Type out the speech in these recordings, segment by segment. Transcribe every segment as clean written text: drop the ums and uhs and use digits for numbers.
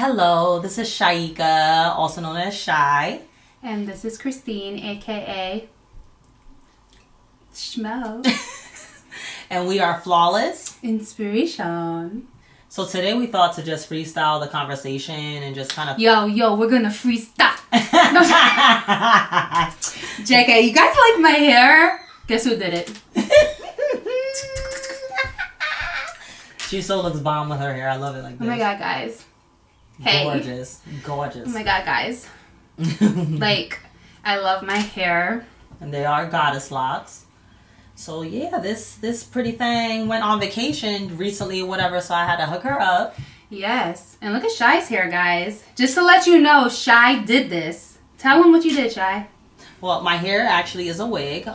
Hello, this is Shaika, also known as Shy. And this is Christine, aka Schmo. And we are Flawless Inspiration. So today we thought to just freestyle the conversation and just kind of... Yo, we're gonna freestyle. JK, you guys like my hair? Guess who did it? She so looks bomb with her hair. I love it like this. Oh my god, guys. Hey. Gorgeous. Oh my god, guys. Like, I love my hair. And they are goddess locks. So yeah, this pretty thing went on vacation recently or whatever, so I had to hook her up. Yes. And look at Shy's hair, guys. Just to let you know, Shy did this. Tell them what you did, Shy. Well, my hair actually is a wig.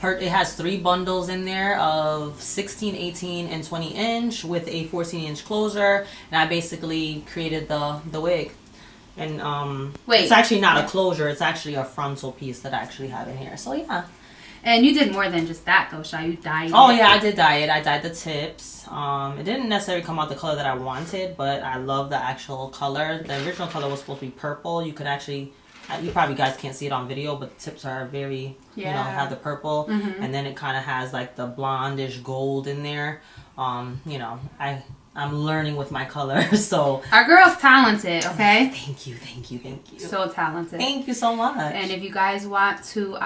It has 3 bundles in there of 16, 18, and 20 inch with a 14-inch closure, and I basically created the wig. And Wait, it's actually not a closure; it's actually a frontal piece that I actually have in here. So yeah. And you did more than just that, though, Shy. You dyed it. Oh yeah, I did dye it. I dyed the tips. It didn't necessarily come out the color that I wanted, but I love the actual color. The original color was supposed to be purple. You could actually. You probably guys can't see it on video, but the tips are very, have the purple. Mm-hmm. And then it kind of has like the blondish gold in there. I'm learning with my colors, so. Our girl's talented, okay? Thank you. So talented. Thank you so much. And if you guys want to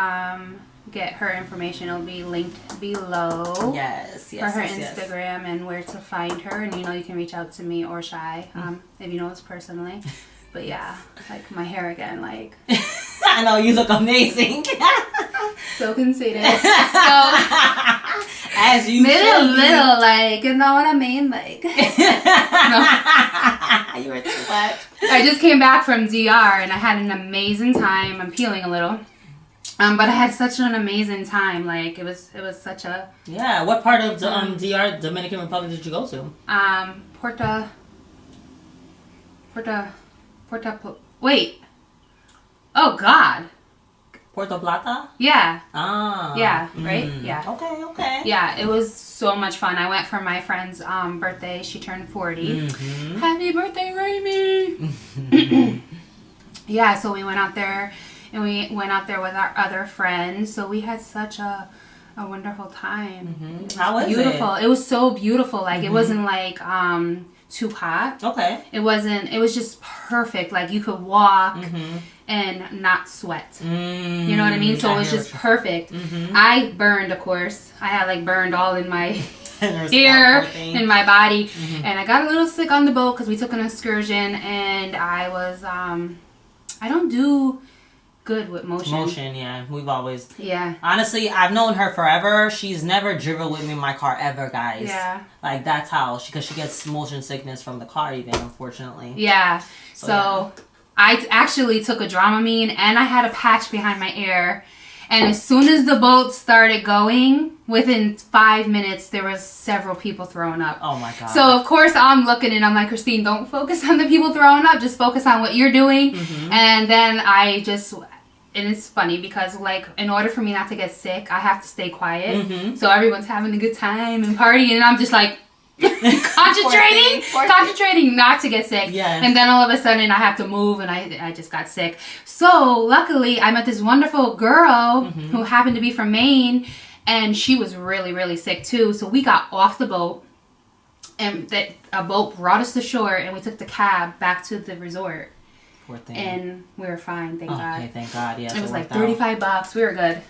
get her information, it'll be linked below. Yes. For her Instagram and where to find her. And you can reach out to me or Shy, if you know us personally. But yeah, like my hair again, like. I know, you look amazing. So conceited. So. As you little, like, you know what I mean? Like. No. You were too much. I just came back from DR and I had an amazing time. I'm peeling a little. But I had such an amazing time. Like, it was such a. Yeah, what part of DR, Dominican Republic, did you go to? Wait. Oh, God. Puerto Plata? Yeah. Ah. Yeah, right? Yeah. Okay. Yeah, it was so much fun. I went for my friend's birthday. She turned 40. Mm-hmm. Happy birthday, Raimi! Yeah, so we went out there, and we went out there with our other friends. So we had such a wonderful time. Mm-hmm. How was beautiful. It was so beautiful. Like, it wasn't like... too hot. Okay. It was just perfect. Like, you could walk and not sweat. You know what I mean? So it was just perfect. I burned, of course. I had like burned all in my ear, in my body. And I got a little sick on the boat because we took an excursion, and I was, I don't do good with motion. Yeah. We've always. Yeah. Honestly, I've known her forever. She's never driven with me in my car ever, guys. Yeah. Like, that's how because she gets motion sickness from the car, even, unfortunately. Yeah. So I actually took a Dramamine, and I had a patch behind my ear. And as soon as the boat started going, within 5 minutes, there was several people throwing up. Oh my God. So of course I'm looking and I'm like, Christine, don't focus on the people throwing up. Just focus on what you're doing. And then and it's funny because, like, in order for me not to get sick, I have to stay quiet. So everyone's having a good time and partying, and I'm just like concentrating not to get sick. Yes. And then all of a sudden I have to move, and I just got sick. So luckily I met this wonderful girl who happened to be from Maine, and she was really, really sick too. So we got off the boat, and a boat brought us to shore, and we took the cab back to the resort. And we were fine, thank God. Okay, thank God. Yeah, it was like $35. We were good.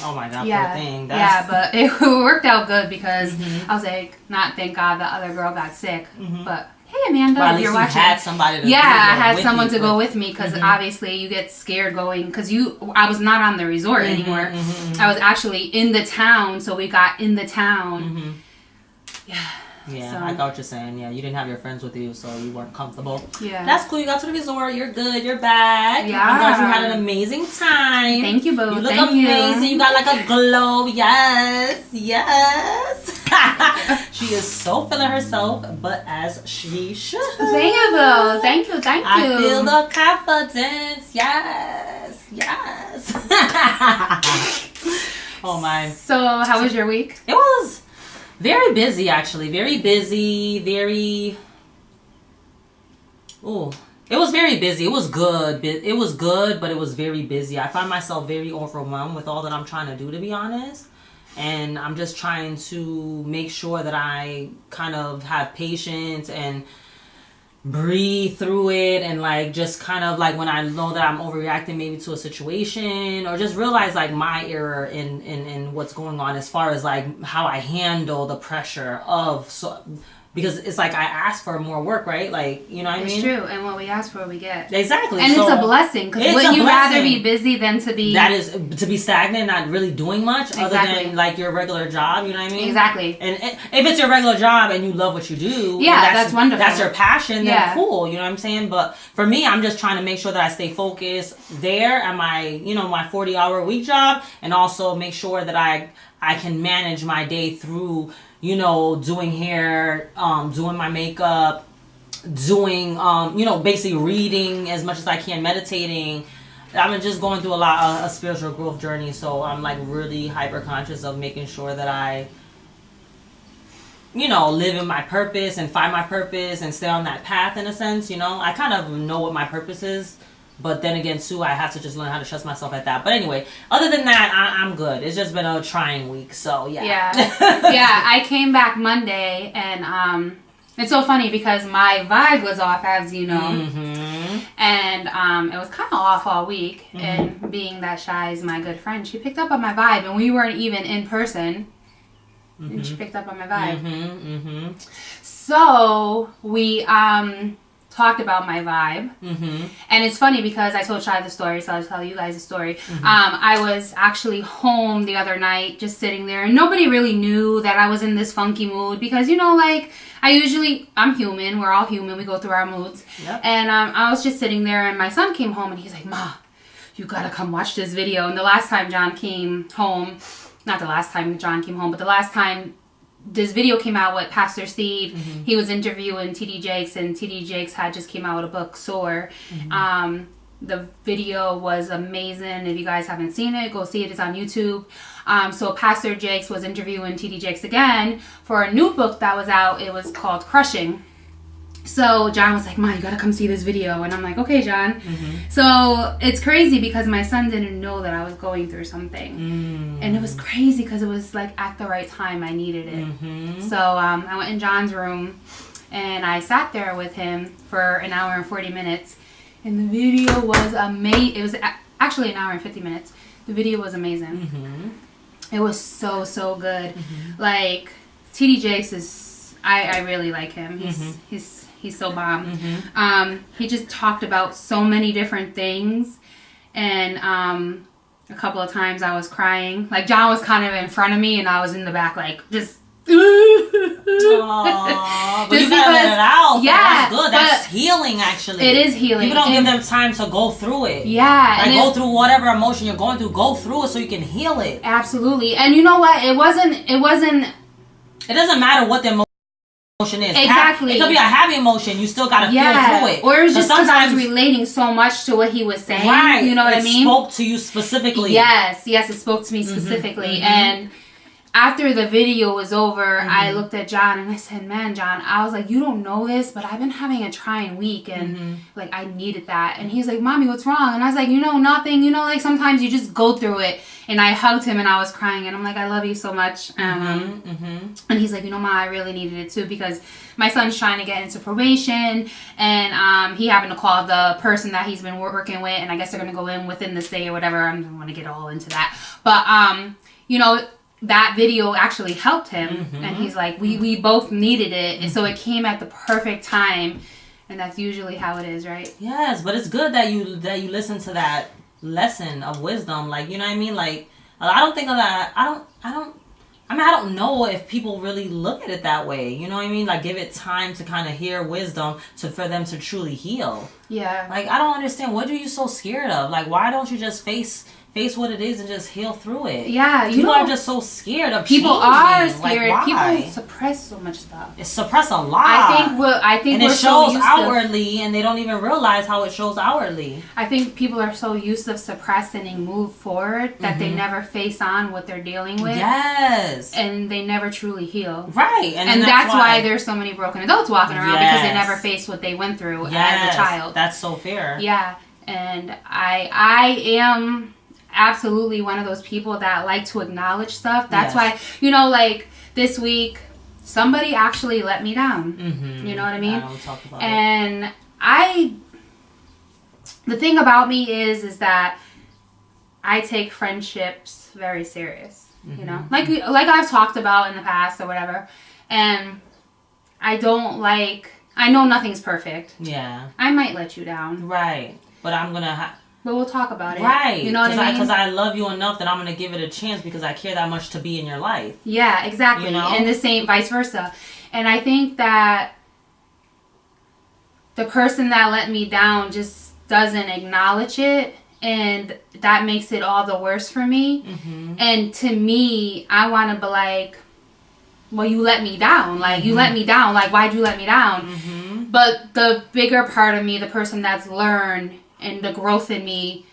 Oh my God, yeah. poor thing. But it worked out good because I was like, not thank God the other girl got sick, but hey, Amanda, well, at least you're watching. You had somebody to I had someone to go with me because obviously you get scared going because I was not on the resort anymore. I was actually in the town, so we got in the town. Yeah, so. I got what you're saying. Yeah, you didn't have your friends with you, so you weren't comfortable. Yeah. That's cool. You got to the resort. You're good. You're back. Yeah. I'm glad you had an amazing time. Thank you, boo. You look amazing. You got like a glow. Yes. She is so feeling herself, but as she should. Thank you, boo. Thank you. I feel the confidence. Yes. Oh, my. So, how was your week? It was... very busy, actually. Very busy. Very Ooh. It was very busy. It was good. It was good, but it was very busy. I find myself very overwhelmed with all that I'm trying to do, to be honest. And I'm just trying to make sure that I kind of have patience and breathe through it, and like just kind of like when I know that I'm overreacting maybe to a situation, or just realize like my error in what's going on as far as like how I handle the pressure of because it's like I asked for more work, right? Like, you know what I mean? It's true. And what we ask for, we get. Exactly. And it's a blessing. Because wouldn't you rather be busy than to be... That is, to be stagnant, not really doing much other than like your regular job, you know what I mean? Exactly. And if it's your regular job and you love what you do... Yeah, that's wonderful. That's your passion, then cool, you know what I'm saying? But for me, I'm just trying to make sure that I stay focused there at my, you know, my 40-hour week job, and also make sure that I can manage my day through, you know, doing hair, doing my makeup, doing, you know, basically reading as much as I can, meditating. I'm just going through a spiritual growth journey, so I'm like really hyper conscious of making sure that I, you know, live in my purpose and find my purpose and stay on that path in a sense, you know. I kind of know what my purpose is. But then again, too, I have to just learn how to trust myself at that. But anyway, other than that, I'm good. It's just been a trying week, so yeah. Yeah, I came back Monday, and it's so funny because my vibe was off, as you know. Mm-hmm. And it was kind of off all week. Mm-hmm. And being that Shy is my good friend, she picked up on my vibe, and we weren't even in person. Mm-hmm. And she picked up on my vibe. Mm-hmm. Mm-hmm. So we... talked about my vibe. Mm-hmm. And it's funny because I told Shai the story, so I'll tell you guys the story. Mm-hmm. I was actually home the other night just sitting there, and nobody really knew that I was in this funky mood because, you know, like I'm human, we're all human, we go through our moods. Yep. And I was just sitting there, and my son came home, and he's like, Ma, you gotta come watch this video. And the last time John came home, not the last time John came home, but the last time this video came out with Pastor Steve. Mm-hmm. He was interviewing T.D. Jakes, and T.D. Jakes had just came out with a book, Soar. Mm-hmm. The video was amazing. If you guys haven't seen it, go see it. It's on YouTube. So Pastor Jakes was interviewing T.D. Jakes again for a new book that was out. It was called Crushing. So John was like, Ma, you gotta come see this video. And I'm like, okay, John. Mm-hmm. So it's crazy because my son didn't know that I was going through something. Mm. And it was crazy because it was like at the right time I needed it. Mm-hmm. So I went in John's room and I sat there with him for an hour and 40 minutes. And the video was amazing. It was actually an hour and 50 minutes. The video was amazing. Mm-hmm. It was so, so good. Mm-hmm. Like, T.D. Jakes is, I really like him. He's so bomb. Mm-hmm. He just talked about so many different things. And a couple of times I was crying. Like, John was kind of in front of me and I was in the back, like, just... Aww, but you gotta let it out. Yeah, that's good. That's healing, actually. It is healing. People don't give them time to go through it. Yeah, like go through whatever emotion you're going through. Go through it so you can heal it. Absolutely. And you know what? It wasn't. It doesn't matter what the emotion is. Exactly. It could be a happy emotion. You still gotta feel through it. Or it was just because I was relating so much to what he was saying. Right. You know what I mean? It spoke to you specifically. Yes, it spoke to me specifically. Mm-hmm. And after the video was over, I looked at John and I said, man, John, I was like, you don't know this, but I've been having a trying week and like I needed that. And he's like, Mommy, what's wrong? And I was like, nothing. Like sometimes you just go through it. And I hugged him and I was crying and I'm like, I love you so much. And he's like, Ma, I really needed it too because my son's trying to get into probation and he happened to call the person that he's been working with and I guess they're going to go in within this day or whatever. I don't want to get all into that. But, that video actually helped him and he's like, we both needed it. And so it came at the perfect time. And that's usually how it is, right? Yes, but it's good that you listen to that lesson of wisdom. Like, you know what I mean? Like, I don't think of that. I don't know if people really look at it that way. You know what I mean? Like, give it time to kind of hear wisdom for them to truly heal. Yeah. Like, I don't understand. What are you so scared of? Like, why don't you just face face what it is and just heal through it. Yeah, people are just so scared of people changing. Are scared. Like, why? People suppress so much stuff. It suppress a lot. I think and it shows outwardly, and they don't even realize how it shows outwardly. I think people are so used to suppressing and move forward that they never face on what they're dealing with. Yes, and they never truly heal. Right, and that's why there's so many broken adults walking around because they never faced what they went through as a child. That's so fair. Yeah, and I am absolutely one of those people that like to acknowledge stuff. That's why, like this week, somebody actually let me down. You know what I mean? I don't talk about and the thing about me is that I take friendships very serious. You know, like I've talked about in the past or whatever, and I know nothing's perfect. Yeah, I might let you down. But I'm gonna. But we'll talk about it. Right. You know what I mean? Because I love you enough that I'm going to give it a chance because I care that much to be in your life. Yeah, exactly. You know? And the same, vice versa. And I think that the person that let me down just doesn't acknowledge it. And that makes it all the worse for me. And to me, I want to be like, well, you let me down. Like, you let me down. Like, why'd you let me down? But the bigger part of me, the person that's learned and the growth in me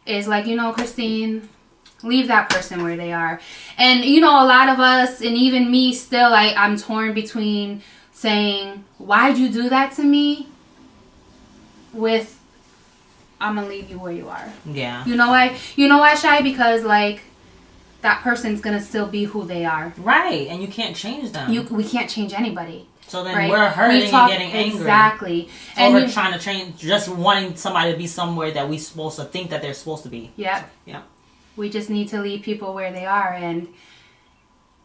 is like, Christine, leave that person where they are. And, a lot of us, and even me still, I'm torn between saying, why'd you do that to me? With, I'm going to leave you where you are. Yeah. You know why, Shai? Because, that person's going to still be who they are. Right. And you can't change them. We can't change anybody. So then we're hurting and getting angry. Exactly. And we're trying to change, just wanting somebody to be somewhere that we're supposed to think that they're supposed to be. Yep. So, yeah. We just need to leave people where they are. And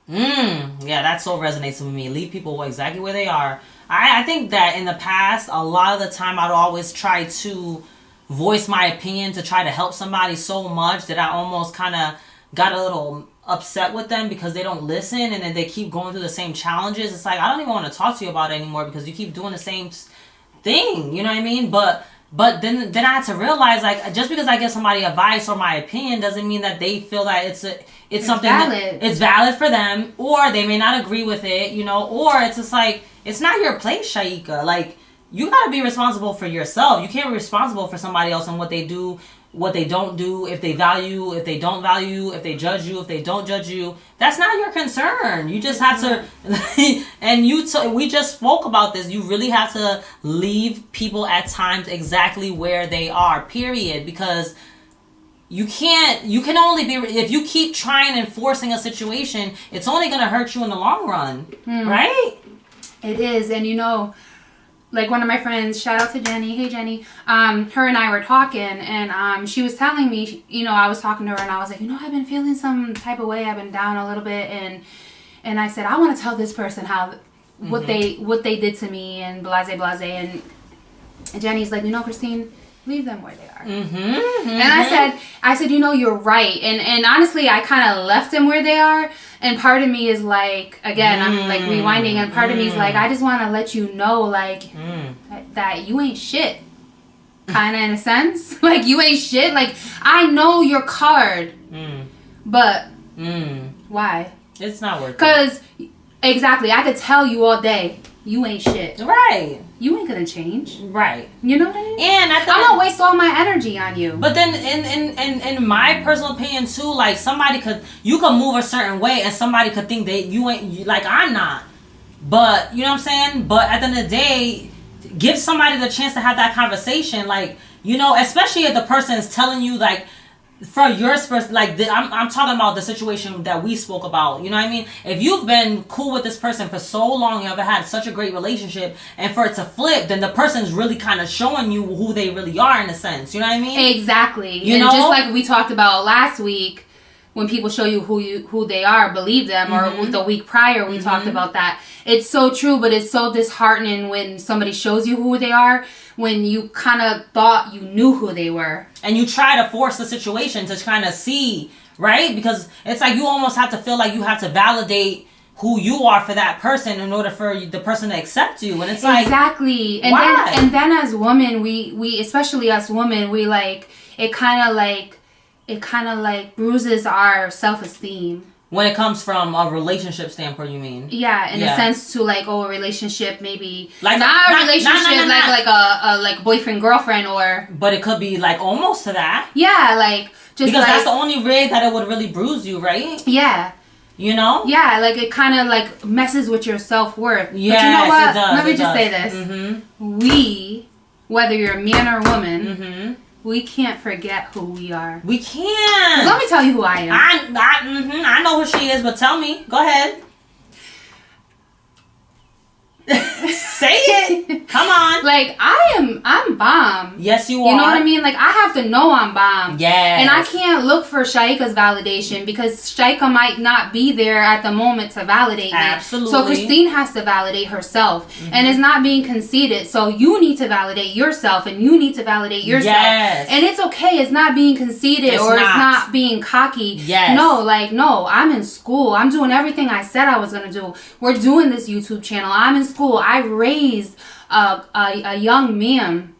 yeah, that so resonates with me. Leave people exactly where they are. I think that in the past, a lot of the time, I'd always try to voice my opinion to try to help somebody so much that I almost kind of got a little upset with them because they don't listen, and then they keep going through the same challenges. It's like, I don't even want to talk to you about it anymore because you keep doing the same thing. You know what I mean? But then I had to realize, just because I give somebody advice or my opinion doesn't mean that they feel that it's something valid. It's valid for them, or they may not agree with it, or it's just like, it's not your place, Shaika. Like, you got to be responsible for yourself. You can't be responsible for somebody else and what they do, what they don't do, if they value, if they don't value, if they judge you, if they don't judge you. That's not your concern. You just have to, and we just spoke about this. You really have to leave people at times exactly where they are, period. Because you can only be, if you keep trying and forcing a situation, it's only going to hurt you in the long run. Right? It is. And like one of my friends, shout out to Jenny. Hey, Jenny. Her and I were talking, and she was telling me, I was talking to her, and I was like, I've been feeling some type of way. I've been down a little bit, and I said, I want to tell this person how what they did to me, and blase. And Jenny's like, Christine, leave them where they are. And I said, you're right. And honestly, I kind of left them where they are. And part of me is like, again, I'm like rewinding, and part of me is like, I just want to let you know, that you ain't shit. Kind of in a sense. Like, you ain't shit. Like, I know your card. But why? It's not worth it. Because, exactly, I could tell you all day, you ain't shit. Right. You ain't gonna change. Right. You know what I mean? And I'm gonna waste all my energy on you. But then in my personal opinion too, like, you could move a certain way and somebody could think that you ain't, like, I'm not. But, you know what I'm saying? But at the end of the day, give somebody the chance to have that conversation. Like, especially if the person is telling you, like, for your I'm talking about the situation that we spoke about. You know what I mean? If you've been cool with this person for so long, you ever had such a great relationship, and for it to flip, then the person's really kind of showing you who they really are, in a sense. You know what I mean? Exactly. Just like we talked about last week, when people show you who they are, believe them. Or the week prior, we talked about that. It's so true, but it's so disheartening when somebody shows you who they are, when you kind of thought you knew who they were. And you try to force the situation to kind of see, right? Because it's like you almost have to feel like you have to validate who you are for that person in order for the person to accept you. And it's like, exactly. And why? Then as women, we especially us women, we like, it kind of like it kind of like bruises our self-esteem. When it comes from a relationship standpoint, you mean? Yeah, in a sense to like, a relationship, maybe like not a relationship like a boyfriend girlfriend, or. But it could be like almost to that. Yeah, like just because like, that's the only way that it would really bruise you, right? Yeah. You know? Yeah, like it kind of like messes with your self-worth. Yes, but you know what? It does. Let me just say this: we, whether you're a man or a woman. We can't forget who we are. We can't. Let me tell you who I am. I know who she is, but tell me. Go ahead. Say it. Come on. Like, I'm bomb. Yes, you are. You know what I mean? Like, I have to know I'm bomb. Yes. And I can't look for Shaika's validation because Shaika might not be there at the moment to validate me. Absolutely. So Christine has to validate herself. And it's not being conceited. So you need to validate yourself and you need to validate yourself. Yes. And it's okay. It's not being conceited it's not being cocky. Yes. No, I'm in school. I'm doing everything I said I was going to do. We're doing this YouTube channel. I'm in school. I raised a young man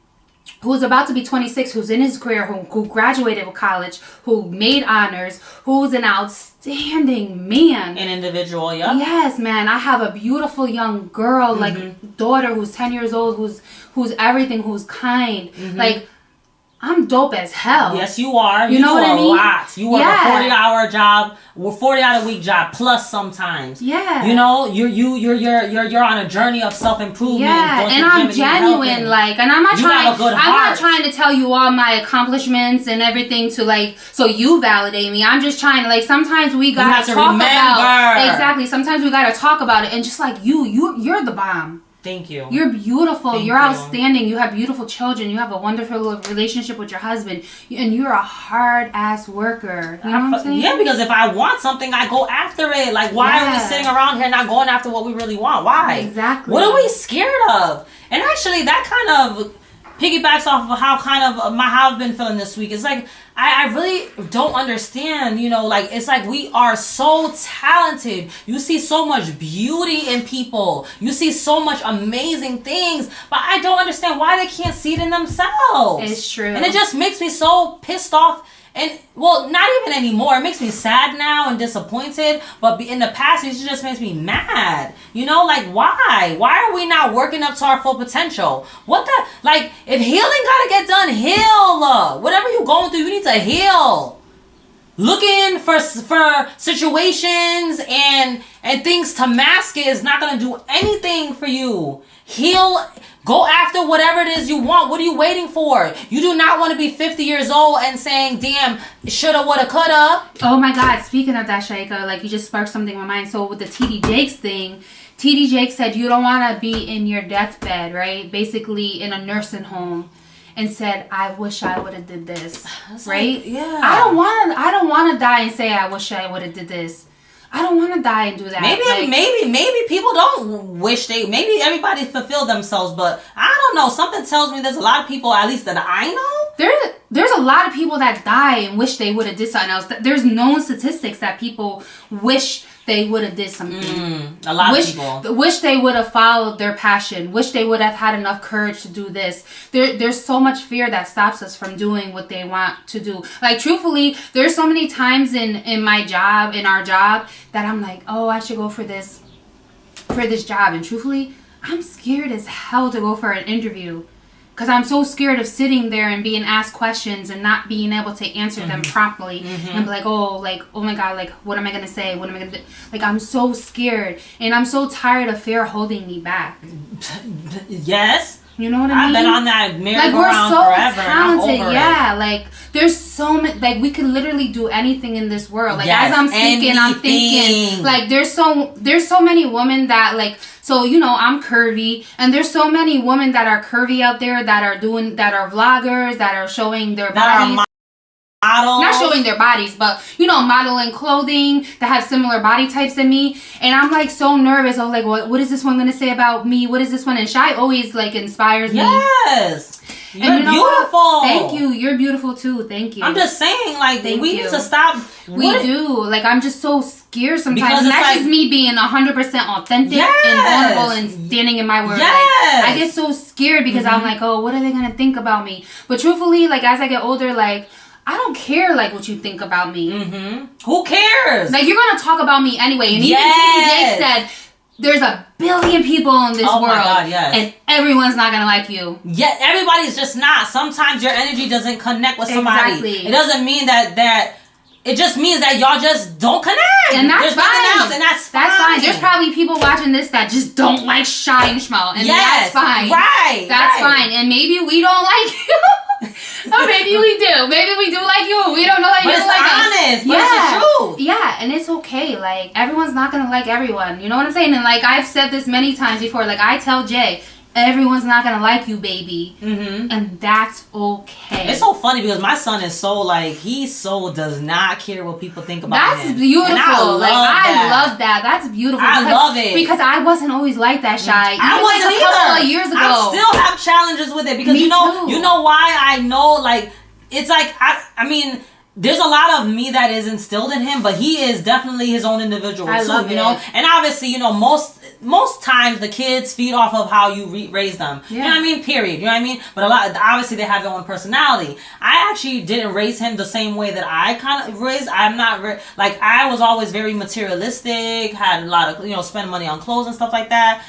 who's about to be 26, who's in his career, who graduated with college, who made honors, who's an outstanding man. An individual, yeah. Yes, man. I have a beautiful young girl, like daughter who's 10 years old, who's everything, who's kind. Like, I'm dope as hell. Yes, you are. You know what I mean? Lot. You work a 40-hour job, 40-hour-week job plus sometimes. Yeah. You know, you're on a journey of self-improvement. Yeah, and I'm genuine, like, and I'm not trying to tell you all my accomplishments and everything to like so you validate me. I'm just trying to like sometimes we gotta talk about exactly. Sometimes we gotta talk about it and just like you're the bomb. Thank you. You're beautiful. You're outstanding. You have beautiful children. You have a wonderful relationship with your husband. And you're a hard-ass worker. You know what I'm saying? Yeah, because if I want something, I go after it. Like, why are we sitting around here not going after what we really want? Why? Exactly. What are we scared of? And actually, that kind of piggybacks off of how I've been feeling this week. It's like, I really don't understand, you know, like, it's like we are so talented. You see so much beauty in people. You see so much amazing things, but I don't understand why they can't see it in themselves. It's true. And it just makes me so pissed off. And, well, not even anymore. It makes me sad now and disappointed. But in the past, it just makes me mad. You know, like, why? Why are we not working up to our full potential? What the? Like, if healing gotta get done, heal. Whatever you're going through, you need to heal. Looking for situations and things to mask it is not gonna do anything for you. Heal. Go after whatever it is you want. What are you waiting for? You do not want to be 50 years old and saying, damn, shoulda, woulda, coulda. Oh my God, speaking of that, Shaika, like you just sparked something in my mind. So with the TD Jakes thing, TD Jakes said you don't want to be in your deathbed, right? Basically in a nursing home. And said, I wish I would have did this. That's right? Like, yeah. I don't want to die and say I wish I would have did this. I don't want to die and do that. Maybe people don't wish maybe everybody fulfill themselves, but I don't know. Something tells me there's a lot of people, at least that I know. There's a lot of people that die and wish they would have did something else. There's known statistics that people wish they would have did something. A lot of people. Wish they would have followed their passion. Wish they would have had enough courage to do this. There's so much fear that stops us from doing what they want to do. Like, truthfully, there's so many times in my job, in our job, that I'm like, oh, I should go for this job. And truthfully, I'm scared as hell to go for an interview. Because I'm so scared of sitting there and being asked questions and not being able to answer them properly. And be like, oh my God, like, what am I going to say? What am I going to do? Like, I'm so scared. And I'm so tired of fear holding me back. Yes. You know what I mean? I've been on that merry-go-round forever. Talented, yeah. Like, there's so many, like, we could literally do anything in this world. Like, as I'm speaking, I'm thinking, like, there's so many women that, like, so, you know, I'm curvy, and there's so many women that are curvy out there that are vloggers, that are showing their bodies. Models. Not showing their bodies, but, you know, modeling clothing that have similar body types than me. And I'm, like, so nervous. I'm like, what is this one going to say about me? What is this one? And Shy always, like, inspires me. Yes. You're you know beautiful. What? Thank you. You're beautiful, too. Thank you. I'm just saying, like, we need to stop. We do. Like, I'm just so scared sometimes. And that's just me being 100% authentic and vulnerable and standing in my word. Yes. Like, I get so scared because I'm like, oh, what are they going to think about me? But truthfully, like, as I get older, like, I don't care like what you think about me. Who cares? Like, you're gonna talk about me anyway. And even Jake said, there's a billion people in this world, my God, yes. and everyone's not gonna like you. Yeah, everybody's just not. Sometimes your energy doesn't connect with somebody. Exactly. It doesn't mean that. It just means that y'all just don't connect. And that's There's fine. nothing else, and that's fine. That's fine. There's probably people watching this that just don't like Shy and Schmo, and that's fine. Right. That's fine. And maybe we don't like you. Or maybe we do. Maybe we do like you. We don't know that you like us. But it's the truth. Yeah, and it's okay. Like, everyone's not gonna like everyone. You know what I'm saying? And like, I've said this many times before. Like, I tell Jay, everyone's not gonna like you, baby. And that's okay. It's so funny because my son is so like, he so does not care what people think about him. That's beautiful. And I love that. That's beautiful. I love it. Because I wasn't always like that, Shy. I wasn't like a couple of years ago. I still have challenges with it because Me you too. know why I know, like, it's like, I mean, there's a lot of me that is instilled in him, but he is definitely his own individual too, love you know? it. And obviously, you know, most times the kids feed off of how you raise them. Yeah. You know what I mean? Period. You know what I mean? But obviously they have their own personality. I actually didn't raise him the same way that I kind of raised. I'm not, like, I was always very materialistic, had a lot of, you know, spend money on clothes and stuff like that.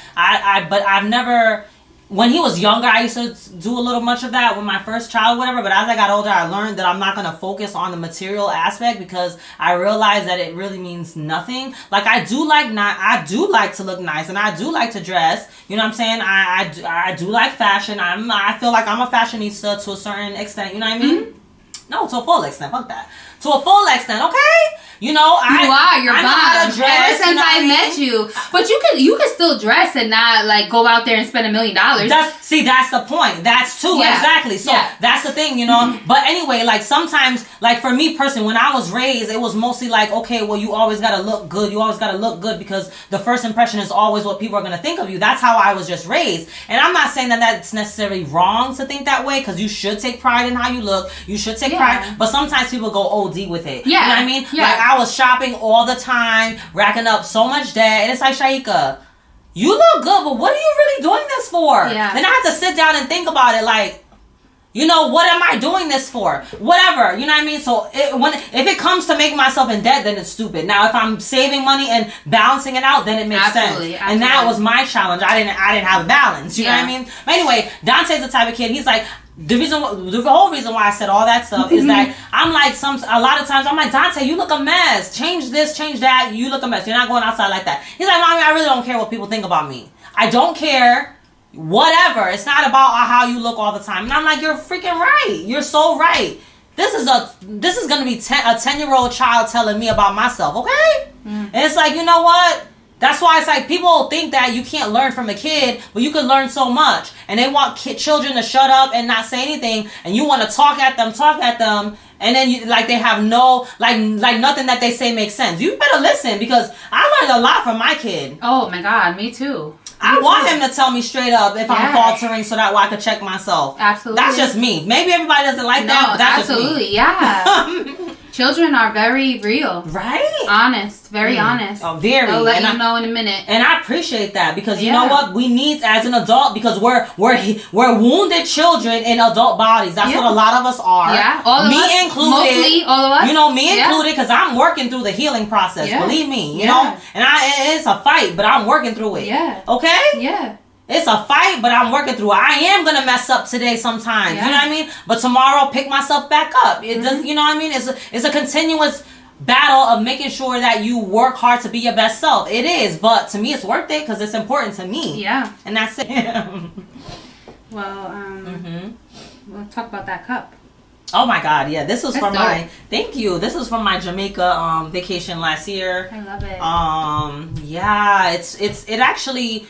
But I've never... When he was younger, I used to do a little much of that with my first child, whatever. But as I got older, I learned that I'm not going to focus on the material aspect because I realized that it really means nothing. Like, I do like to look nice and I do like to dress. You know what I'm saying? I do like fashion. I feel like I'm a fashionista to a certain extent. You know what I mean? No, to a full extent. Fuck that. To a full extent, okay? You know, you're I know how bomb. to dress. Ever since I met you, but you could still dress and not like go out there and spend $1 million. That's the point. That's too exactly. So that's the thing, you know. But anyway, like sometimes, like for me personally, when I was raised, it was mostly like, okay, well, you always gotta look good. You always gotta look good because the first impression is always what people are gonna think of you. That's how I was just raised. And I'm not saying that that's necessarily wrong to think that way because you should take pride in how you look. You should take pride. But sometimes people go OD with it. Yeah. You know what I mean? Yeah. Like I was shopping all the time, racking up so much debt, and it's like, Shaika, you look good, but what are you really doing this for? Yeah. Then I had to sit down and think about it, like, you know, what am I doing this for? Whatever, you know what I mean? So if it comes to making myself in debt, then it's stupid. Now, if I'm saving money and balancing it out, then it makes sense. Absolutely. And that was my challenge. I didn't have a balance. You know what I mean? But anyway, Dante's the type of kid. He's like. The whole reason why I said all that stuff is that I'm like a lot of times I'm like, Dante, you look a mess. Change this, change that. You look a mess. You're not going outside like that. He's like, Mommy, I really don't care what people think about me. I don't care. Whatever. It's not about how you look all the time. And I'm like, you're freaking right. You're so right. This is gonna be a 10-year-old child telling me about myself. Okay? And it's like, you know what? That's why it's like people think that you can't learn from a kid, but you can learn so much. And they want children to shut up and not say anything, and you want to talk at them, and then you like they have no like nothing that they say makes sense. You better listen because I learned a lot from my kid. Oh my God, me too. I want him to tell me straight up if I'm faltering so that way I can check myself. Absolutely. That's just me. Maybe everybody doesn't like that, but that's absolutely, just me. Yeah. Children are very real. Right? Honest. Very honest. Oh, very. I'll let you know in a minute. And I appreciate that because you know what? We need as an adult because we're wounded children in adult bodies. That's what a lot of us are. Yeah. All of us. Me included. Mostly all of us. You know, me included because I'm working through the healing process. Yeah. Believe me. You know? And it's a fight, but I'm working through it. Yeah. Okay? Yeah. It's a fight, but I'm working through it. I am going to mess up today sometimes. Yeah. You know what I mean? But tomorrow, pick myself back up. It does, you know what I mean? It's a continuous battle of making sure that you work hard to be your best self. It is, but to me, it's worth it because it's important to me. Yeah. And that's it. Well, we'll talk about that cup. Oh my God, yeah. This was from dope. thank you. This was from my Jamaica vacation last year. I love it. Yeah, it actually,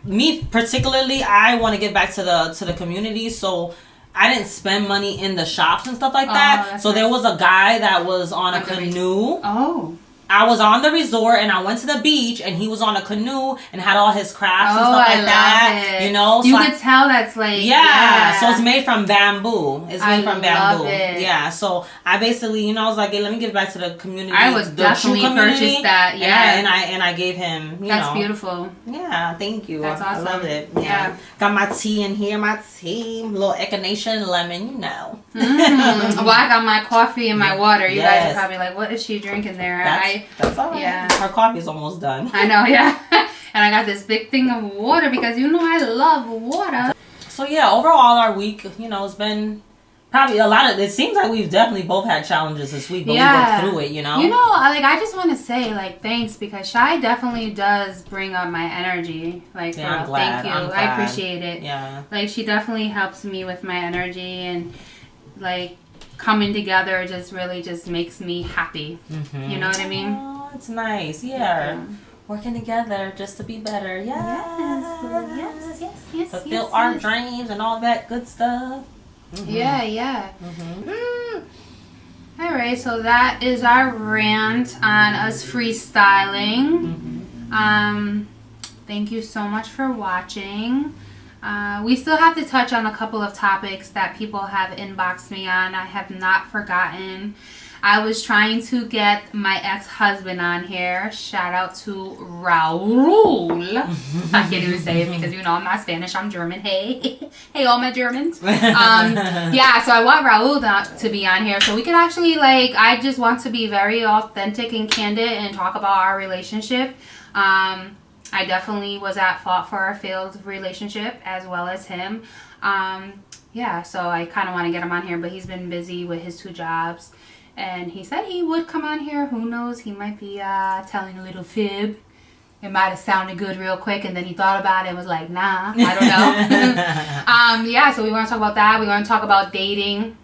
me particularly, I want to give back to the community, so I didn't spend money in the shops and stuff like that. So there was a guy that was on a canoe. Oh. I was on the resort and I went to the beach and he was on a canoe and had all his crafts and stuff like that. It. You know, you could tell that's like so it's made from bamboo. It's made from bamboo. Love it. Yeah. So I basically, I was like, hey, let me give back to the community. I would definitely purchase that. Yeah. And I gave him. That's beautiful. Yeah. Thank you. That's awesome. I love it. Yeah. Got my tea in here. My tea, little echinacea and lemon. Well, I got my coffee and my water. You guys are probably like, what is she drinking there? That's all right. Yeah. Her coffee's almost done. I know, yeah. And I got this big thing of water because you know I love water. So yeah, overall our week, you know, it's been probably a lot of, it seems like we've definitely both had challenges this week, but we worked through it, you know? You know, like, I just want to say, like, thanks, because Shy definitely does bring up my energy. Like, yeah, I'm glad. Thank you. I appreciate it. Yeah. Like, she definitely helps me with my energy, and, like, coming together just really just makes me happy. Mm-hmm. You know what I mean? Oh, it's nice. Yeah. Working together just to be better. Yes. Fulfill our dreams and all that good stuff. Mm-hmm. Yeah. All right, so that is our rant on us freestyling. Thank you so much for watching. We still have to touch on a couple of topics that people have inboxed me on. I have not forgotten. I was trying to get my ex-husband on here. Shout out to Raul. I can't even say it because, you know, I'm not Spanish. I'm German. Hey, all my Germans. Yeah, so I want Raul to be on here. So we could actually, like, I just want to be very authentic and candid and talk about our relationship. I definitely was at fault for our failed relationship as well as him. Yeah, so I kind of want to get him on here, but he's been busy with his 2 jobs. And he said he would come on here. Who knows? He might be telling a little fib. It might have sounded good real quick, and then he thought about it and was like, nah, I don't know. Yeah, so we want to talk about that. We want to talk about dating.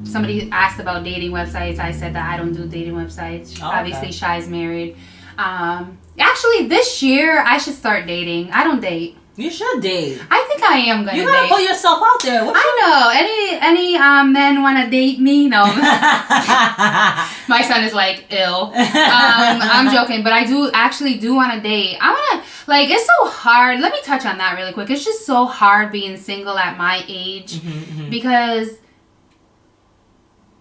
Somebody asked about dating websites. I said that I don't do dating websites. Obviously, Shy's married. Actually, this year, I should start dating. I don't date. You should date. I think I am gonna date. You gotta put yourself out there. Any men want to date me? No. My son is like ill. I'm joking, but I do want to date. I want to, like, it's so hard. Let me touch on that really quick. It's just so hard being single at my age because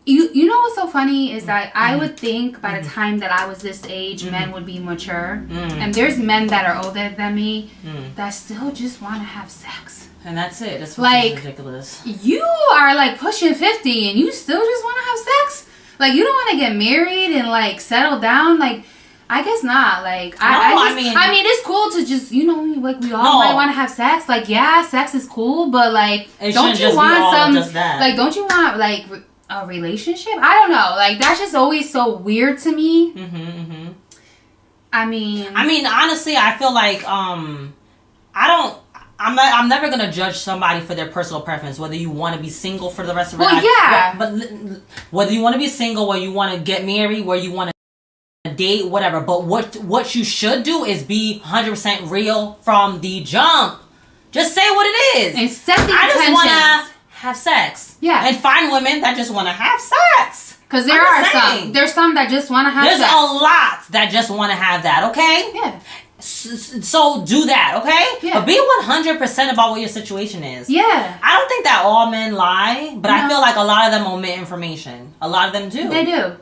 you know what's so funny is that I would think by the time that I was this age, men would be mature. And there's men that are older than me that still just want to have sex. And that's it. That's like, ridiculous. You are like pushing 50 and you still just want to have sex? Like, you don't want to get married and like settle down? Like, I guess not. Like, I mean, it's cool to just, you know, like, we all might want to have sex. Like, yeah, sex is cool, but like, don't you want a relationship? I don't know. Like, that's just always so weird to me. I mean, honestly, I feel like I'm never gonna judge somebody for their personal preference, whether you want to be single for the rest of your life. But whether you want to be single, whether you want to get married, where you want to date, whatever. But what you should do is be 100% real from the jump. Just say what it is. And set the intentions. I just want to have sex. Yeah. And find women that just want to have sex. Because there's some that just want to have sex. There's a lot that just want to have that, okay? Yeah. So do that, okay? Yeah. But be 100% about what your situation is. Yeah. I don't think that all men lie, but I feel like a lot of them omit information. A lot of them do. They do.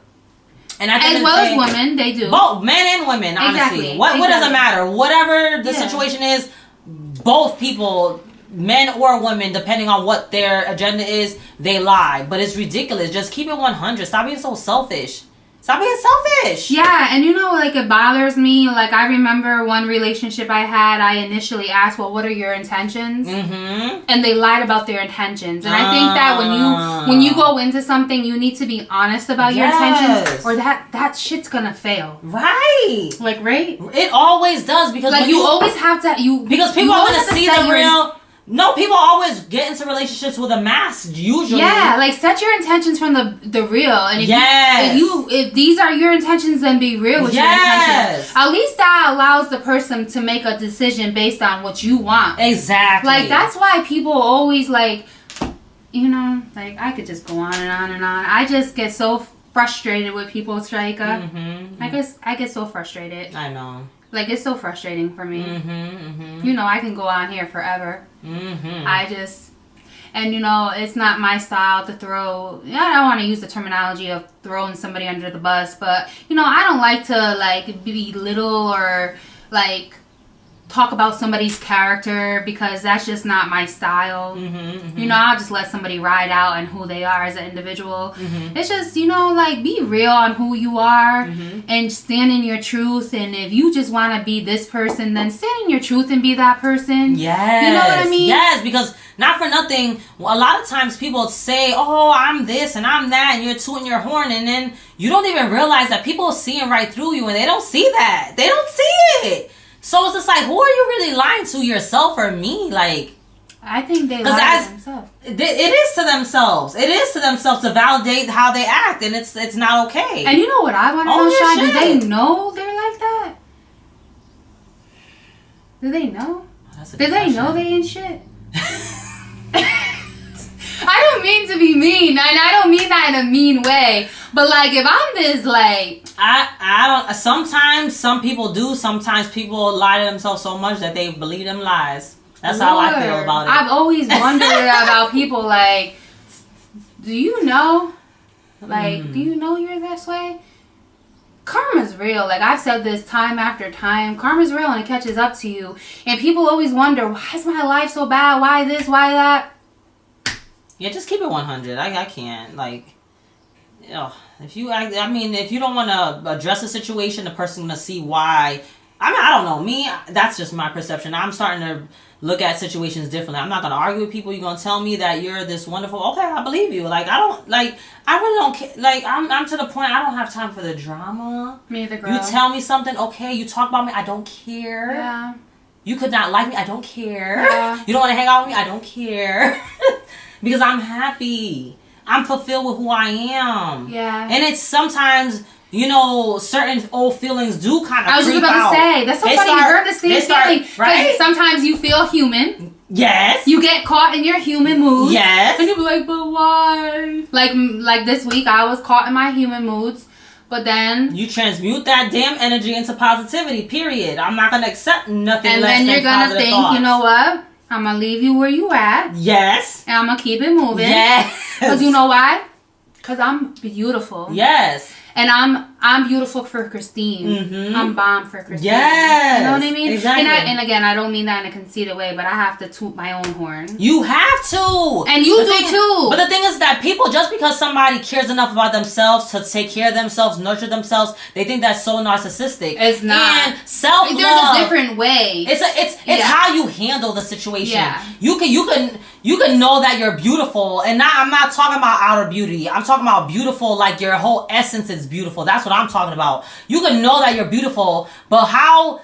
And I think as well as women, they do. Both men and women, honestly. Exactly. What does it matter? Whatever the situation is, both people, men or women, depending on what their agenda is, they lie. But it's ridiculous. Just keep it 100. Stop being so selfish. Stop being selfish. Yeah, and you know, like, it bothers me. Like, I remember one relationship I had, I initially asked, well, what are your intentions? And they lied about their intentions. And I think that when you go into something, you need to be honest about your intentions, or that shit's gonna fail. Right. Like, right? It always does, because like, you always have to, because people want to see the real. No, people always get into relationships with a mask, usually. Yeah, like, set your intentions from the real. And if these are your intentions, then be real with your intentions. At least that allows the person to make a decision based on what you want. Exactly. Like, that's why people always, like, you know, like, I could just go on and on and on. I just get so frustrated with people, Straika. I get so frustrated. I know. Like, it's so frustrating for me. You know, I can go on here forever. And, you know, it's not my style to throw, I don't want to use the terminology of throwing somebody under the bus, but, you know, I don't like to, like, belittle or, like, talk about somebody's character because that's just not my style. You know, I'll just let somebody ride out and who they are as an individual. It's just, you know, like, be real on who you are and stand in your truth. And if you just want to be this person, then stand in your truth and be that person. Yes. You know what I mean? Yes, because not for nothing, a lot of times people say, oh, I'm this and I'm that, and you're tooting your horn, and then you don't even realize that people are seeing right through you, and they don't see that. They don't see it. So it's just like, who are you really lying to, yourself or me? Like, I think they lie to themselves. It is to themselves. It is to themselves to validate how they act, and it's not okay. And you know what I want to know, Shy? Do they know they're like that? Do they know? Do they know they ain't shit? I don't mean to be mean, and I don't mean that in a mean way. But like, if I'm this, like, I don't. Sometimes some people do. Sometimes people lie to themselves so much that they believe them lies. That's how I feel about it. I've always wondered about people. Like, do you know? Like, do you know you're this way? Karma's real. Like, I've said this time after time. Karma's real, and it catches up to you. And people always wonder, why is my life so bad? Why this? Why that? Yeah, just keep it 100. I can't, like, if you, I mean, if you don't want to address a situation, the person's going to see why. I mean, I don't know. Me, that's just my perception. I'm starting to look at situations differently. I'm not going to argue with people. You're going to tell me that you're this wonderful. Okay, I believe you. Like, I really don't care. Like, I'm to the point, I don't have time for the drama. Me either, girl. You tell me something, okay, you talk about me, I don't care. Yeah. You could not like me, I don't care. Yeah. You don't want to hang out with me, I don't care. Because I'm happy. I'm fulfilled with who I am. Yeah. And it's sometimes, you know, certain old feelings do kind of creep out. I was just about to say, that's so funny. You heard the same feeling. Right? Sometimes you feel human. Yes. You get caught in your human moods. Yes. And you'll be like, but why? Like this week, I was caught in my human moods. But then you transmute that damn energy into positivity, period. I'm not going to accept nothing and less than then you're going to think, thoughts. You know what? I'm going to leave you where you at. Yes. And I'm going to keep it moving. Yes. Because you know why? Because I'm beautiful. Yes. And I'm beautiful for Christine. I'm bomb for Christine. Yes. You know what I mean? Exactly. And again, I don't mean that in a conceited way, but I have to toot my own horn. You have to. And you do too. But the thing is that people, just because somebody cares enough about themselves to take care of themselves, nurture themselves, they think that's so narcissistic. It's not. And self-love. There's a different way. It's how you handle the situation. Yeah. You can know that you're beautiful, and I'm not talking about outer beauty. I'm talking about beautiful, like your whole essence is beautiful. That's what I'm talking about. You can know that you're beautiful, but how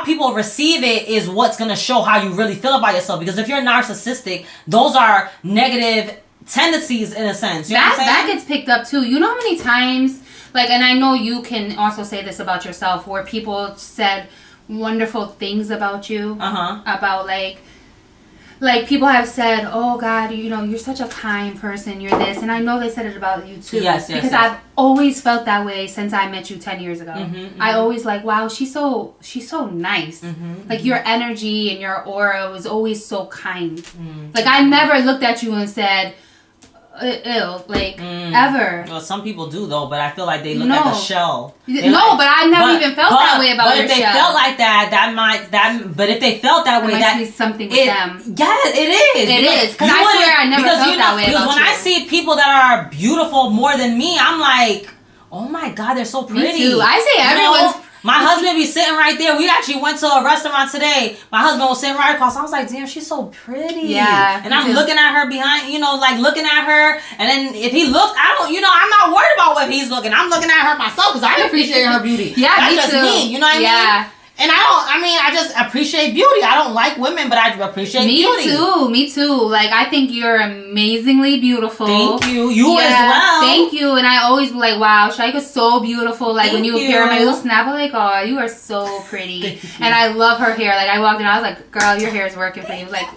people receive it is what's gonna show how you really feel about yourself. Because if you're narcissistic, those are negative tendencies in a sense. You know what I'm saying? That gets picked up too. You know how many times, like, and I know you can also say this about yourself, where people said wonderful things about you, about like people have said, oh God, you know, you're such a kind person, you're this, and I know they said it about you too. Yes, because I've always felt that way since I met you 10 years ago. I always like, wow, she's so nice. Like your energy and your aura was always so kind. Like I never looked at you and said, ew, like ever. Well, some people do though, but I feel like they look at the shell. But I never even felt that way about your shell. But if they felt like but if they felt that way, that might be something with them. Yeah, it is. It is. Because I swear I never felt that way about you. Because when I see people that are beautiful more than me, I'm like, oh my God, they're so pretty. Me too. I say everyone's. My husband be sitting right there. We actually went to a restaurant today. My husband was sitting right across. I was like, damn, she's so pretty. Yeah. And I'm looking at her behind, like looking at her. And then if he looked, I'm not worried about what he's looking. I'm looking at her myself because I appreciate her beauty. Yeah, that's me just too. me. You know what I mean? And I just appreciate beauty. I don't like women, but I appreciate beauty. Me too. Like, I think you're amazingly beautiful. Thank you. You as well. Thank you. And I always be like, wow, Shaika's so beautiful. Like, when you appear in my little snap, I'm like, oh, you are so pretty. And I love her hair. Like, I walked in, I was like, girl, your hair is working for you. Like,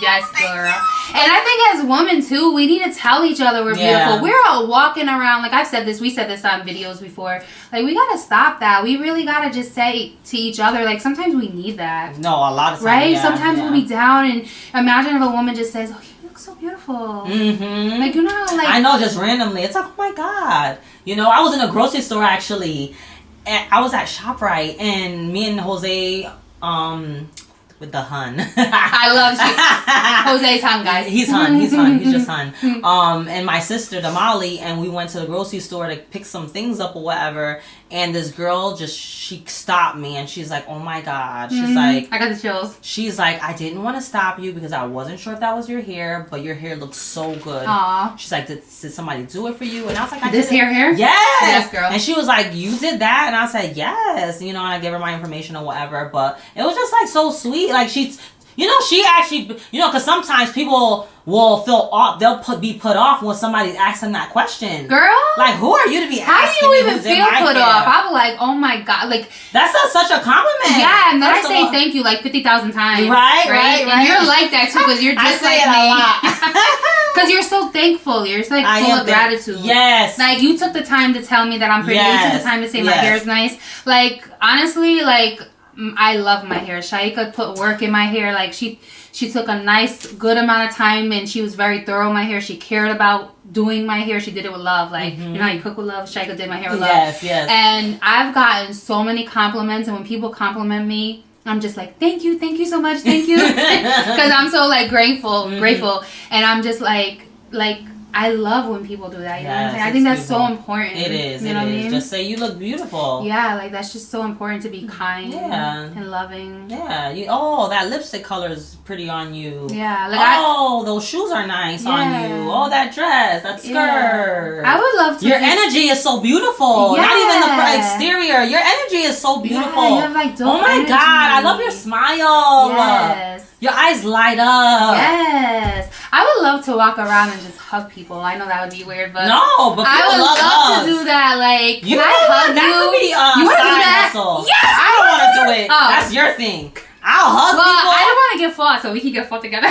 yes, girl. And I think as women, too, we need to tell each other we're beautiful. We're all walking around, like I've said this, we said this on videos before. Like, we got to stop that. We really got to just say to each other, like, sometimes we need that. No, a lot of times. Right? Yeah, sometimes we'll be down, and imagine if a woman just says, oh, you look so beautiful. Like, I know, just randomly. It's like, oh my God. I was in a grocery store, actually. I was at ShopRite, and me and Jose, with the hun. I love you. Jose's hun, guys. He's hun. He's just hun. And my sister, Damali, and we went to the grocery store to pick some things up or whatever. And this girl she stopped me, and she's like, "Oh my God!" She's like, "I got the chills." She's like, "I didn't want to stop you because I wasn't sure if that was your hair, but your hair looks so good." Aww. She's like, "Did somebody do it for you?" And I was like, "This hair?" Yes, girl. And she was like, "You did that?" And I said, "Yes." You know, and I gave her my information or whatever. But it was just like so sweet. Like she actually, because sometimes people will feel off. They'll be put off when somebody's asking that question. Girl, like, who are you to be asking? How do you even feel put off? I'm like, oh my God, like that's such a compliment. Yeah, and then I say thank you like 50,000 times. Right. And you're like that too, because you're just like me. Because you're so thankful. You're just like full of gratitude. Yes. Like you took the time to tell me that I'm pretty. You took the time to say my hair is nice. Like honestly, like I love my hair. Shaika put work in my hair. Like she took a nice, good amount of time, and she was very thorough in my hair. She cared about doing my hair. She did it with love. Like, you know how you cook with love? Shaika did my hair with love. Yes. And I've gotten so many compliments, and when people compliment me, I'm just like, thank you so much, thank you. Because I'm so like grateful. And I'm just like I love when people do that. You know what I'm saying? I think that's so important. It is. You know what I mean? Just say you look beautiful. Yeah, like that's just so important to be kind and loving. Yeah. That lipstick color is pretty on you. Yeah. Like those shoes are nice on you. Oh, that dress, that skirt. Yeah. I would love to. Your energy is so beautiful. Not even the exterior. Your energy is so beautiful. Yeah, you have like dope oh my energy. God, I love your smile. Yes. Your eyes light up. Yes. I would love to walk around and just hug people. I know that would be weird, but no, but I would love to do that. Like, can I hug you? You want to do that? Yes. I don't want to do it. Oh. That's your thing. I'll hug people. I don't want to get fought, so we can get fought together.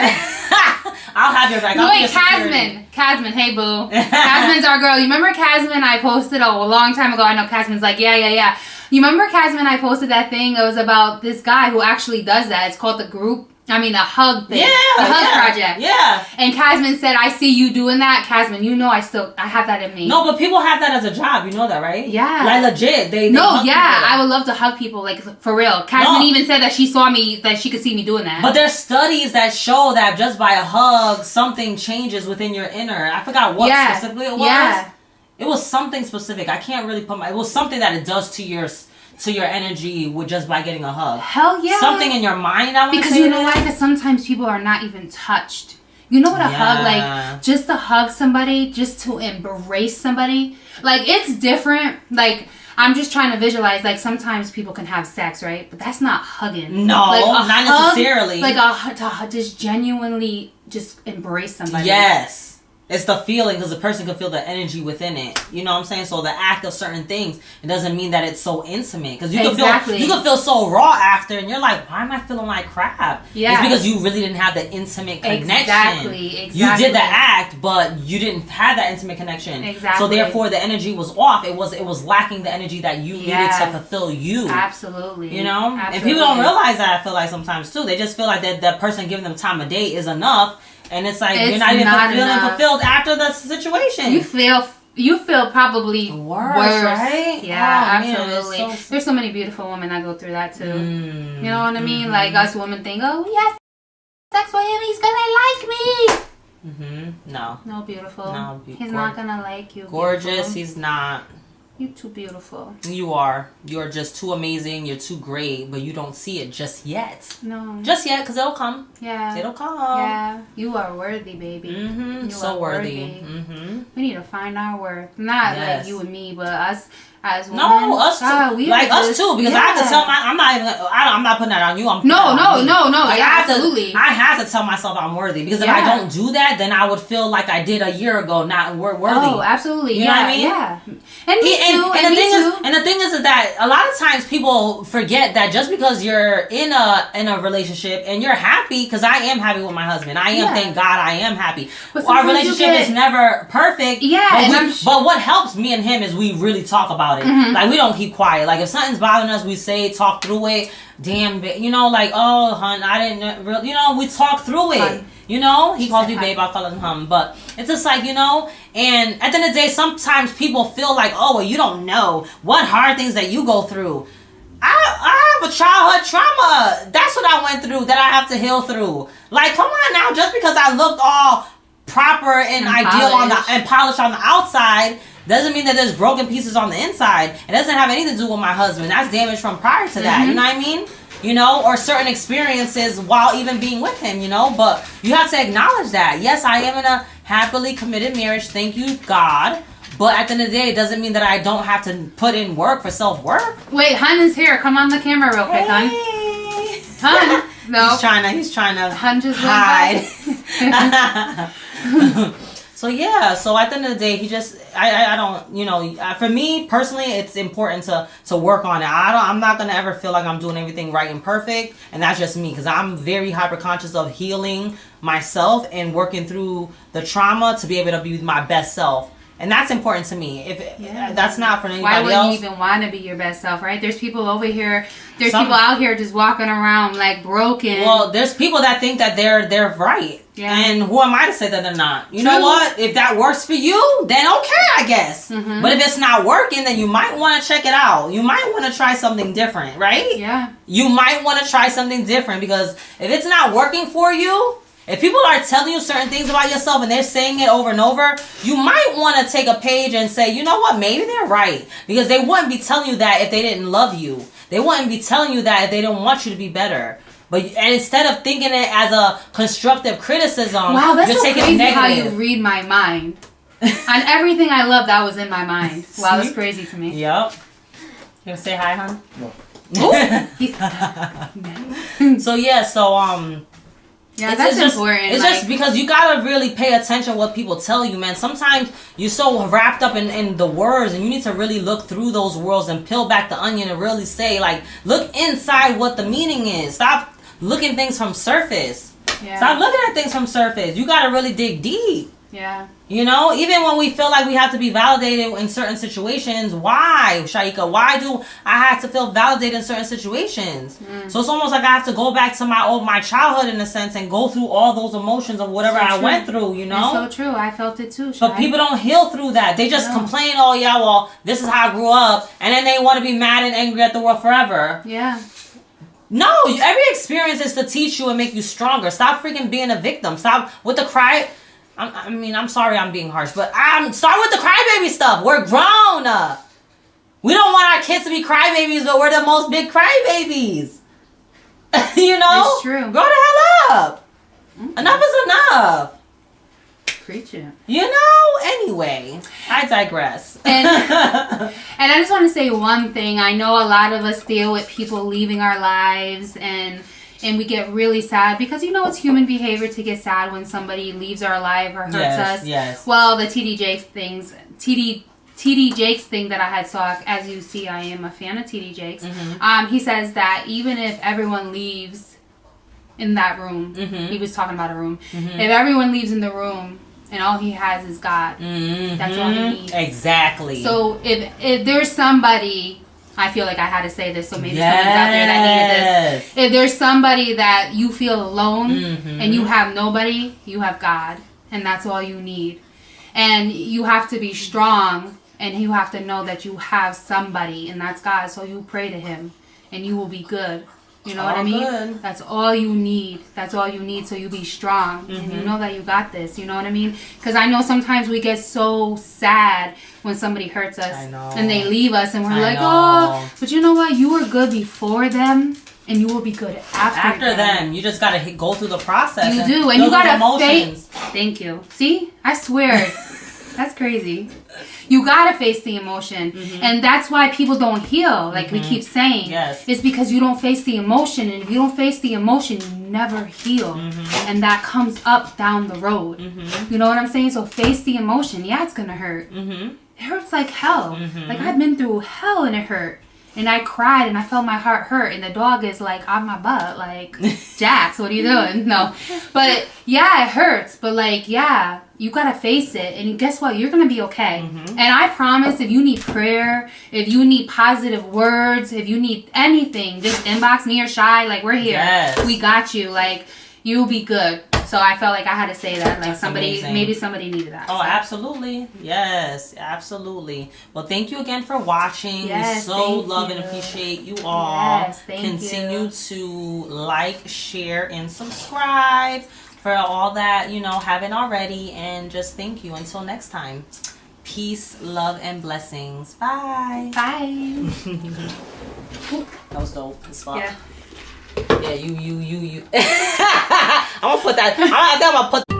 I'll have your back. Wait, Casman, hey boo. Casman's our girl. You remember Casman? I posted a long time ago. I know Casman's like, yeah. You remember Casman? I posted that thing. It was about this guy who actually does that. It's called the hug thing. The hug project. Yeah. And Casman said, I see you doing that. Casman, you know I have that in me. No, but people have that as a job. You know that, right? Yeah. Like legit. They I would love to hug people, like for real. Casman even said that she saw me, that she could see me doing that. But there's studies that show that just by a hug, something changes within your inner. I forgot what specifically it was. Yeah. It was something specific. I can't really put it was something that it does to your energy with just by getting a hug. Hell yeah. Something in your mind, I want to say. Because you know why? Because sometimes people are not even touched. You know what a hug, like, just to hug somebody, just to embrace somebody. Like, it's different. Like, I'm just trying to visualize, like, sometimes people can have sex, right? But that's not hugging. No, like, not necessarily. Like, to just genuinely just embrace somebody. Yes. It's the feeling, because the person can feel the energy within it. You know what I'm saying? So the act of certain things, it doesn't mean that it's so intimate. Because you can feel so raw after, and you're like, why am I feeling like crap? Yeah. It's because you really didn't have the intimate connection. Exactly. You did the act, but you didn't have that intimate connection. Exactly. So therefore, the energy was off. It was lacking the energy that you needed to fulfill you. Absolutely. You know? Absolutely. And people don't realize that, I feel like, sometimes, too. They just feel like that person giving them time of day is enough. And it's like you're not even feeling fulfilled after the situation. You feel probably worse. Right? Yeah, absolutely. Man, there's so many beautiful women that go through that too. You know what I mean? Like us women think, oh yes, sex with him, he's gonna like me. No, beautiful. No, he's not gonna like you. Gorgeous, beautiful. He's not. You're too beautiful. You are. You're just too amazing. You're too great, but you don't see it just yet. No. Just yet, because it'll come. Yeah. It'll come. Yeah. You are worthy, baby. You so worthy. We need to find our worth. Not like you and me, but us as women. No, us too. Like us too, because I have to tell I'm not putting that on you. No. Like, absolutely. I have to tell myself I'm worthy, because if I don't do that, then I would feel like I did a year ago, not worthy. Oh, absolutely. You know what I mean? Yeah. And me too. And the thing is that a lot of times people forget that just because you're in a relationship and you're happy, because I am happy with my husband. I am, thank God, I am happy. Our relationship is never perfect. Yeah. But what helps me and him is we really talk about about it. Like, we don't keep quiet. Like, if something's bothering us, we say it, talk through it. Damn, you know, like, oh, hun, I didn't really, you know, we talk through it. Hun. You know, he calls me babe, I call him hum. But it's just like, you know, and at the end of the day, sometimes people feel like, oh, well, you don't know what hard things that you go through. I have a childhood trauma. That's what I went through that I have to heal through. Like, come on now, just because I looked all proper and ideal polished on the outside doesn't mean that there's broken pieces on the inside. It doesn't have anything to do with my husband. That's damage from prior to that. You know what I mean? You know, or certain experiences while even being with him, you know, but you have to acknowledge that. Yes, I am in a happily committed marriage. Thank you, God. But at the end of the day, it doesn't mean that I don't have to put in work for self-work. Wait, Hun is here. Come on the camera real quick, Hun. Hun. No. He's trying to Hun just hide. So yeah, so at the end of the day, I don't, you know, for me personally, it's important to work on it. I'm not going to ever feel like I'm doing everything right and perfect. And that's just me, because I'm very hyper conscious of healing myself and working through the trauma to be able to be my best self. And that's important to me. If that's not for anybody else. Why wouldn't you even want to be your best self, right? There's people over here. There's people out here just walking around like broken. Well, there's people that think that they're right. Yeah. And who am I to say that they're not? You know what? If that works for you, then okay, I guess. But if it's not working, then you might want to check it out. You might want to try something different, right? Yeah. You might want to try something different, because if it's not working for you, if people are telling you certain things about yourself and they're saying it over and over, you might want to take a page and say, you know what, maybe they're right. Because they wouldn't be telling you that if they didn't love you. They wouldn't be telling you that if they didn't want you to be better. And instead of thinking it as a constructive criticism, wow, that's so crazy how you read my mind. On everything I love, that was in my mind. Wow, that's crazy to me. Yep. You gonna say hi, hon? No. So yeah, that's important. It's just because you gotta really pay attention to what people tell you, man. Sometimes you're so wrapped up in the words, and you need to really look through those words and peel back the onion and really say, like, look inside what the meaning is. Stop looking things from surface. Yeah. Stop looking at things from surface. You gotta really dig deep. Yeah. You know, even when we feel like we have to be validated in certain situations, why, Shaika? Why do I have to feel validated in certain situations? So it's almost like I have to go back to my childhood in a sense and go through all those emotions of whatever I went through, you know? It's so true. I felt it too, But people don't heal through that. They just complain, oh yeah, well, this is how I grew up. And then they want to be mad and angry at the world forever. Yeah. No, every experience is to teach you and make you stronger. Stop freaking being a victim. Stop with the cry. I'm sorry I'm being harsh, but start with the crybaby stuff. We're grown. We don't want our kids to be crybabies, but we're the most big crybabies. You know? It's true. Grow the hell up. Enough is enough. Preach it. You know? Anyway, I digress. And I just want to say one thing. I know a lot of us deal with people leaving our lives, and we get really sad because, you know, it's human behavior to get sad when somebody leaves our life or hurts us. Yes. Well, the TD Jakes thing that I had saw, as you see, I am a fan of TD Jakes. He says that even if everyone leaves in that room, he was talking about a room, if everyone leaves in the room and all he has is God, that's all he needs. Exactly. So if there's somebody... I feel like I had to say this, so maybe someone's out there that needed this. If there's somebody that you feel alone and you have nobody, you have God. And that's all you need. And you have to be strong, and you have to know that you have somebody, and that's God. So you pray to him, and you will be good. You know what I mean? Good. That's all you need. That's all you need, so you be strong. And you know that you got this. You know what I mean? Because I know sometimes we get so sad when somebody hurts us. I know. And they leave us, and we're like, oh, but you know what? You were good before them, and you will be good after them. You just got to go through the process. You do. And you got to face. Thank you. See? I swear. That's crazy. You gotta face the emotion. And that's why people don't heal, like we keep saying. Yes. It's because you don't face the emotion. And if you don't face the emotion, you never heal. And that comes up down the road. You know what I'm saying? So face the emotion. Yeah, it's gonna hurt. It hurts like hell. Like, I've been through hell and it hurt. And I cried and I felt my heart hurt. And the dog is like on my butt. Like, Jax, what are you doing? No. But yeah, it hurts. But like, yeah. you gotta face it, and guess what? You're gonna be okay. And I promise, if you need prayer, if you need positive words, if you need anything, just inbox me or Shy. Like, we're here. Yes. We got you. Like, you'll be good. So I felt like I had to say that. Like, That's amazing. maybe somebody needed that. Oh, so. absolutely. Yes, absolutely. Well, thank you again for watching. Yes, we so thank love you. and appreciate you all. Yes, thank Continue you. to like, share, and subscribe for all that, you know, haven't already. And just thank you. Until next time. Peace, love, and blessings. Bye. Bye. That was dope as fuck. Yeah. Yeah, you. I'm gonna put that. I think I'm gonna put.